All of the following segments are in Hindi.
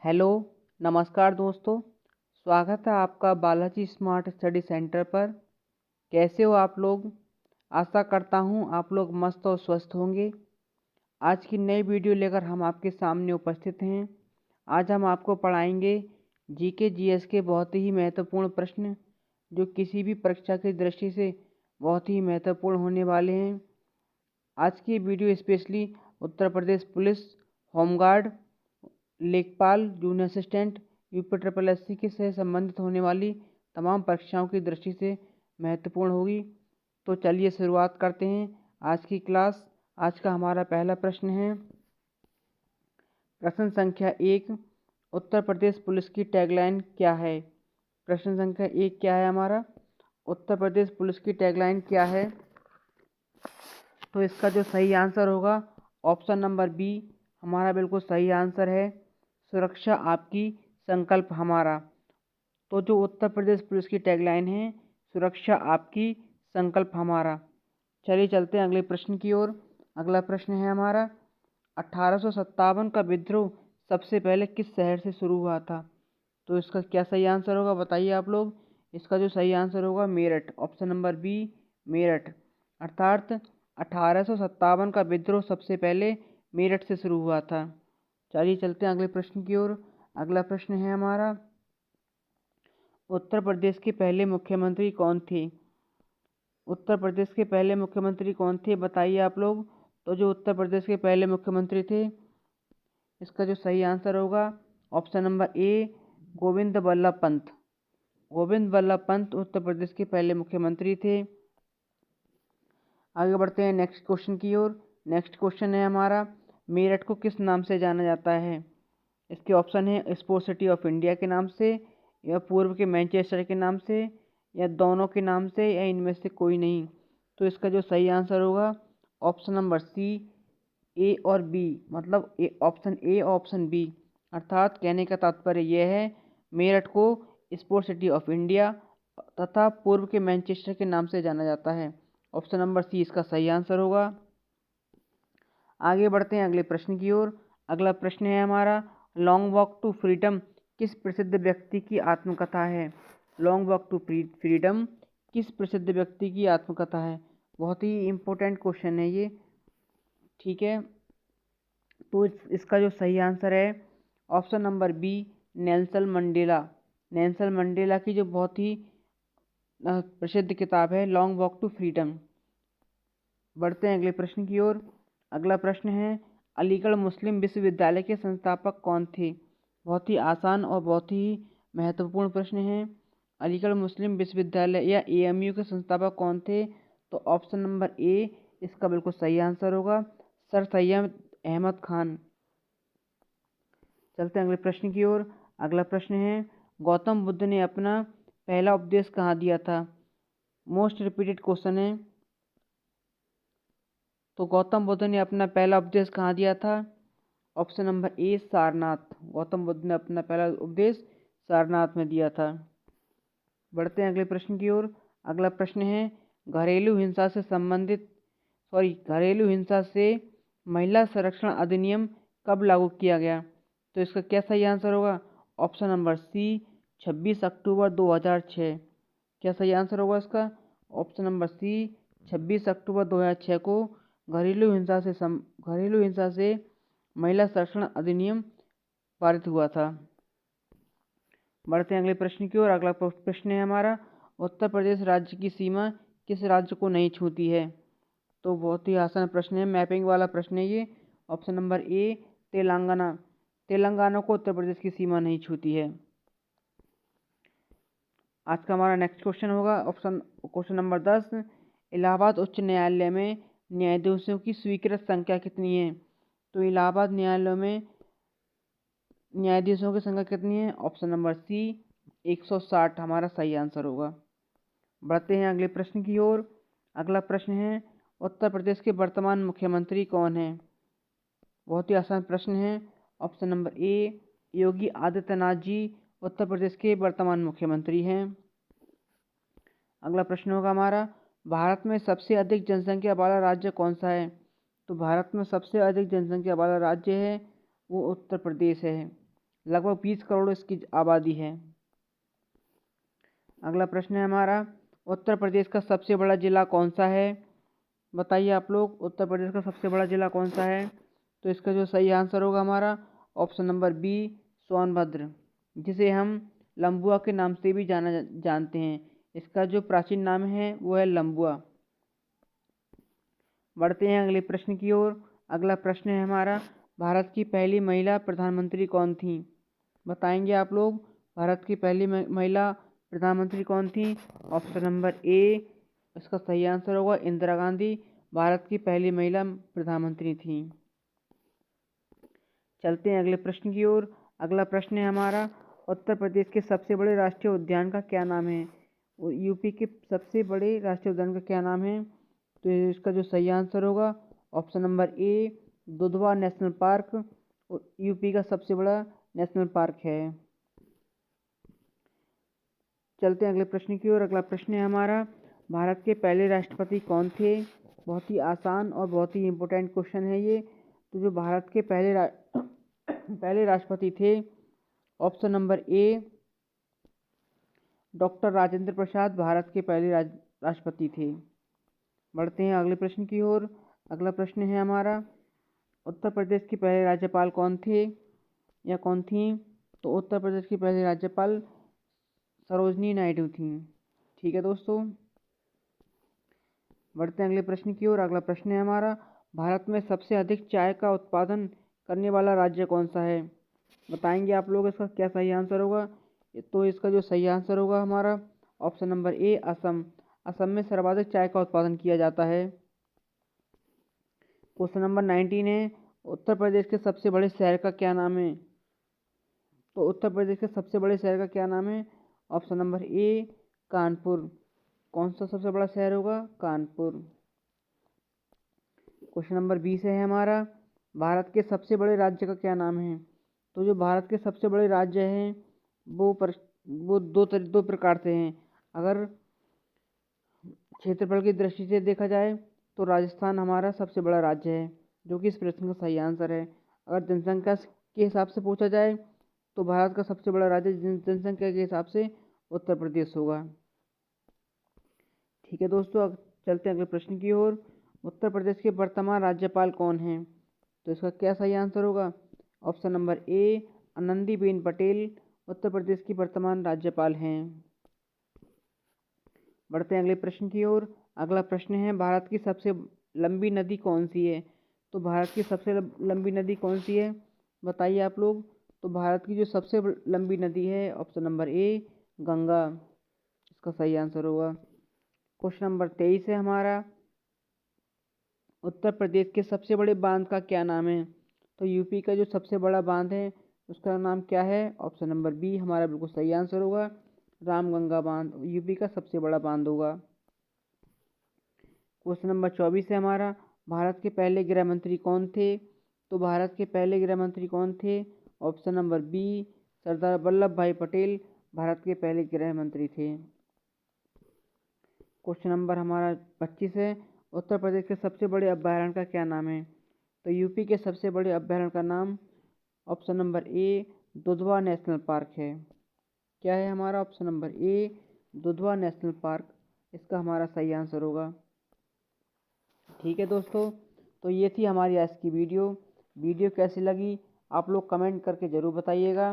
हेलो, नमस्कार दोस्तों। स्वागत है आपका बालाजी स्मार्ट स्टडी सेंटर पर। कैसे हो आप लोग? आशा करता हूँ आप लोग मस्त और स्वस्थ होंगे। आज की नई वीडियो लेकर हम आपके सामने उपस्थित हैं। आज हम आपको पढ़ाएंगे जीके जीएस के बहुत ही महत्वपूर्ण प्रश्न, जो किसी भी परीक्षा की दृष्टि से बहुत ही महत्वपूर्ण होने वाले हैं। आज की video specially Uttar Pradesh police, home guard, लेखपाल, junior assistant, UP triple S C के से संबंधित होने वाली तमाम परीक्षाओं की दृष्टि से महत्वपूर्ण होगी। तो चलिए शुरुआत करते हैं आज की क्लास। आज का हमारा पहला प्रश्न है प्रश्न संख्या 1, उत्तर प्रदेश पुलिस की टैगलाइन क्या है? प्रश्न संख्या 1 क्या है हमारा? उत्तर प्रदेश पुलिस की टैगलाइन क्या है? तो इसका जो सही आंसर होगा ऑप्शन नंबर बी हमारा बिल्कुल सही आंसर है, सुरक्षा आपकी संकल्प हमारा। तो जो उत्तर प्रदेश पुलिस की टैगलाइन है, सुरक्षा आपकी संकल्प हमारा। चलिए चलते हैं अगले प्रश्न की ओर। अगला प्रश्न है हमारा 1857 का विद्रोह सबसे पहले किस शहर से शुरू हुआ था? तो इसका क्या सही आंसर होगा बताइए आप लोग। इसका जो सही आंसर होगा Meerut, option number B Meerut. अर्थात 1857 का विद्रोह सबसे पहले मेरठ से शुरू हुआ था। चलिए चलते हैं अगले प्रश्न की ओर। अगला प्रश्न है हमारा उत्तर प्रदेश के पहले मुख्यमंत्री कौन थे? उत्तर प्रदेश के पहले मुख्यमंत्री कौन थे बताइए आप लोग। तो जो उत्तर प्रदेश के पहले मुख्यमंत्री थे, इसका जो सही आंसर होगा option number A Govind Vallabh Pant. Govind Vallabh Pant Uttar Pradesh के पहले मुख्यमंत्री थे। आगे बढ़ते हैं नेक्स्ट क्वेश्चन की ओर। नेक्स्ट क्वेश्चन है हमारा मेरठ को किस नाम से जाना जाता है? इसके ऑप्शन है स्पोर्ट्स सिटी ऑफ इंडिया के नाम से, या पूर्व के मैनचेस्टर के नाम से, या दोनों के नाम से, या इनमें से कोई नहीं। तो इसका जो सही आंसर होगा ऑप्शन नंबर सी ए और बी, मतलब ऑप्शन ए और ऑप्शन बी। अर्थात कहने का तात्पर्य यह है मेरठ को स्पोर्ट्स सिटी ऑफ इंडिया तथा पूर्व के मैनचेस्टर के नाम से जाना जाता है। ऑप्शन नंबर सी इसका सही आंसर होगा। आगे बढ़ते हैं अगले प्रश्न की ओर। अगला प्रश्न है हमारा लॉन्ग वॉक टू फ्रीडम किस प्रसिद्ध व्यक्ति की आत्मकथा है? लॉन्ग वॉक टू फ्रीडम किस प्रसिद्ध व्यक्ति की आत्मकथा है? बहुत ही इम्पोर्टेंट क्वेश्चन है ये, ठीक है। तो इसका जो सही आंसर है option number B Nelson Mandela. Nelson Mandela की जो बहुत ही प्रसिद्ध किताब है लॉन्ग वॉक टू फ्रीडम। बढ़ते हैं अगले प्रश्न की ओर। अगला प्रश्न है अलीगढ़ मुस्लिम विश्वविद्यालय के संस्थापक कौन थे? बहुत ही आसान और बहुत ही महत्वपूर्ण प्रश्न है। अलीगढ़ मुस्लिम विश्वविद्यालय या एएमयू के संस्थापक कौन थे? तो ऑप्शन नंबर ए इसका बिल्कुल सही आंसर होगा, सर सैयद अहमद खान। चलते हैं अगले प्रश्न की ओर। अगला प्रश्न है गौतम बुद्ध ने अपना पहला उपदेश कहाँ दिया था? मोस्ट रिपीटेड क्वेश्चन है। तो गौतम बुद्ध ने अपना पहला उपदेश कहाँ दिया था? ऑप्शन नंबर ए सारनाथ। गौतम बुद्ध ने अपना पहला उपदेश सारनाथ में दिया था। बढ़ते हैं अगले प्रश्न की ओर। अगला प्रश्न है घरेलू हिंसा से संबंधित घरेलू हिंसा से महिला संरक्षण अधिनियम कब लागू किया गया? तो इसका क्या सही आंसर होगा? ऑप्शन नंबर सी 26 अक्टूबर 2006। क्या सही आंसर होगा इसका? ऑप्शन नंबर सी 26 अक्टूबर 2006 को घरेलू हिंसा से महिला संरक्षण अधिनियम पारित हुआ था। बढ़ते हैं अगले प्रश्न की ओर। अगला प्रश्न है हमारा उत्तर प्रदेश राज्य की सीमा किस राज्य को नहीं छूती है? तो बहुत ही आसान प्रश्न है, मैपिंग वाला प्रश्न है ये। ऑप्शन नंबर ए तेलंगाना। तेलंगाना को उत्तर प्रदेश की सीमा नहीं छूती है। आज का हमारा नेक्स्ट क्वेश्चन होगा क्वेश्चन नंबर 10 इलाहाबाद उच्च न्यायालय में न्यायाधीशों की स्वीकृत संख्या कितनी है? तो इलाहाबाद न्यायालय में न्यायाधीशों की संख्या कितनी है? ऑप्शन नंबर सी 160 हमारा सही आंसर होगा। बढ़ते हैं अगले प्रश्न की ओर। अगला प्रश्न है उत्तर प्रदेश के वर्तमान मुख्यमंत्री कौन है? बहुत ही आसान प्रश्न है। ऑप्शन नंबर ए योगी आदित्यनाथ जी उत्तर प्रदेश के वर्तमान मुख्यमंत्री हैं। अगला प्रश्न होगा हमारा भारत में सबसे अधिक जनसंख्या वाला राज्य कौन सा है? तो भारत में सबसे अधिक जनसंख्या वाला राज्य है वो उत्तर प्रदेश है। लगभग 20 करोड़ इसकी आबादी है। अगला प्रश्न है हमारा, उत्तर प्रदेश का सबसे बड़ा जिला कौन सा है? बताइए आप लोग, उत्तर प्रदेश का सबसे बड़ा जिला कौन सा है? तो इसका जो सही आंसर होगा हमारा ऑप्शन नंबर बी, सोनभद्र, जिसे हम लंबुआ के नाम से भी जानते हैं। इसका जो प्राचीन नाम है वो है लंबुआ। बढ़ते हैं अगले प्रश्न की ओर। अगला प्रश्न है हमारा, भारत की पहली महिला प्रधानमंत्री कौन थी? बताएंगे आप लोग, भारत की पहली महिला प्रधानमंत्री कौन थी? ऑप्शन नंबर ए, इसका सही आंसर होगा इंदिरा गांधी, भारत की पहली महिला प्रधानमंत्री थी। चलते हैं अगले प्रश्न की ओर। अगला प्रश्न है हमारा, उत्तर प्रदेश के सबसे बड़े राष्ट्रीय उद्यान का क्या नाम है? यूपी के सबसे बड़े राष्ट्रीय उद्यान का क्या नाम है? तो इसका जो सही आंसर होगा ऑप्शन नंबर ए, दुधवा नेशनल पार्क यूपी का सबसे बड़ा नेशनल पार्क है। चलते हैं अगले प्रश्न की ओर। अगला प्रश्न है हमारा, भारत के पहले राष्ट्रपति कौन थे? बहुत ही आसान और बहुत ही इम्पोर्टेंट क्वेश्चन है ये। तो जो भारत के पहले राष्ट्रपति थे, option number A, doctor Rajendra Prasad Bharat के पहले राष्ट्रपति थे। बढ़ते हैं अगले प्रश्न की ओर। अगला प्रश्न है हमारा, उत्तर प्रदेश के पहले राज्यपाल कौन थे या कौन थी? तो उत्तर प्रदेश की पहली राज्यपाल सरोजनी नायडू थी। ठीक है दोस्तों, बढ़ते हैं अगले प्रश्न की ओर। अगला प्रश्न है हमारा, भारत में सबसे अधिक चाय का उत्पादन करने वाला राज्य कौन सा है? बताएंगे आप लोग, इसका क्या सही आंसर होगा? तो इसका जो सही आंसर होगा हमारा ऑप्शन नंबर ए, असम। असम में सर्वाधिक चाय का उत्पादन किया जाता है। क्वेश्चन नंबर 19 है, उत्तर प्रदेश के सबसे बड़े शहर का क्या नाम है? तो उत्तर प्रदेश के सबसे बड़े शहर का क्या नाम है? ऑप्शन नंबर ए, कानपुर। कौन सा सबसे बड़ा शहर होगा? कानपुर। क्वेश्चन नंबर 20 है हमारा, भारत के सबसे बड़े राज्य का क्या नाम है? तो जो भारत के सबसे बड़े राज्य हैं वो दो प्रकार से हैं। अगर क्षेत्रफल की दृष्टि से देखा जाए तो राजस्थान हमारा सबसे बड़ा राज्य है, जो कि इस प्रश्न का सही आंसर है। अगर जनसंख्या के हिसाब से पूछा जाए तो भारत का सबसे बड़ा राज्य जनसंख्या के हिसाब से उत्तर प्रदेश होगा। ठीक है दोस्तों, अब चलते हैं अगले प्रश्न की ओर। उत्तर प्रदेश के वर्तमान राज्यपाल कौन हैं? तो इसका क्या सही आंसर होगा? Option number A, Anandiben Patel Uttar Pradesh की वर्तमान राज्यपाल हैं। बढ़ते हैं अगले प्रश्न की ओर। अगला प्रश्न है, भारत की सबसे लंबी नदी कौन सी है? तो भारत की सबसे लंबी नदी कौन सी है? बताइए आप लोग। तो भारत की जो सबसे लंबी नदी है, ऑप्शन नंबर ए, गंगा, इसका सही आंसर होगा। क्वेश्चन नंबर 23 है हमारा, उत्तर प्रदेश के सबसे बड़े बांध का क्या नाम है? तो यूपी का जो सबसे बड़ा बांध है उसका नाम क्या है? ऑप्शन नंबर बी हमारा बिल्कुल सही आंसर होगा, रामगंगा बांध यूपी का सबसे बड़ा बांध होगा। क्वेश्चन नंबर 24 है हमारा, भारत के पहले गृह मंत्री कौन थे? तो भारत के पहले गृह मंत्री कौन थे? Option number B, Sardar Vallabh भाई पटेल भारत के पहले गृह मंत्री थे। क्वेश्चन नंबर हमारा 25 है, उत्तर प्रदेश के सबसे बड़े अभयारण्य का क्या नाम है? तो यूपी के सबसे बड़े अभयारण्य का नाम ऑप्शन नंबर ए, दुधवा नेशनल पार्क है। क्या है हमारा? ऑप्शन नंबर ए, दुधवा नेशनल पार्क, इसका हमारा सही आंसर होगा। ठीक है दोस्तों, तो ये थी हमारी आज की वीडियो कैसी लगी आप लोग कमेंट करके ज़रूर बताइएगा।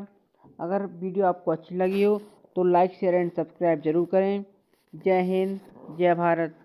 अगर वीडियो आपको अच्छी लगी हो तो लाइक शेयर एंड सब्सक्राइब जरूर करें। जय हिंद, जय भारत।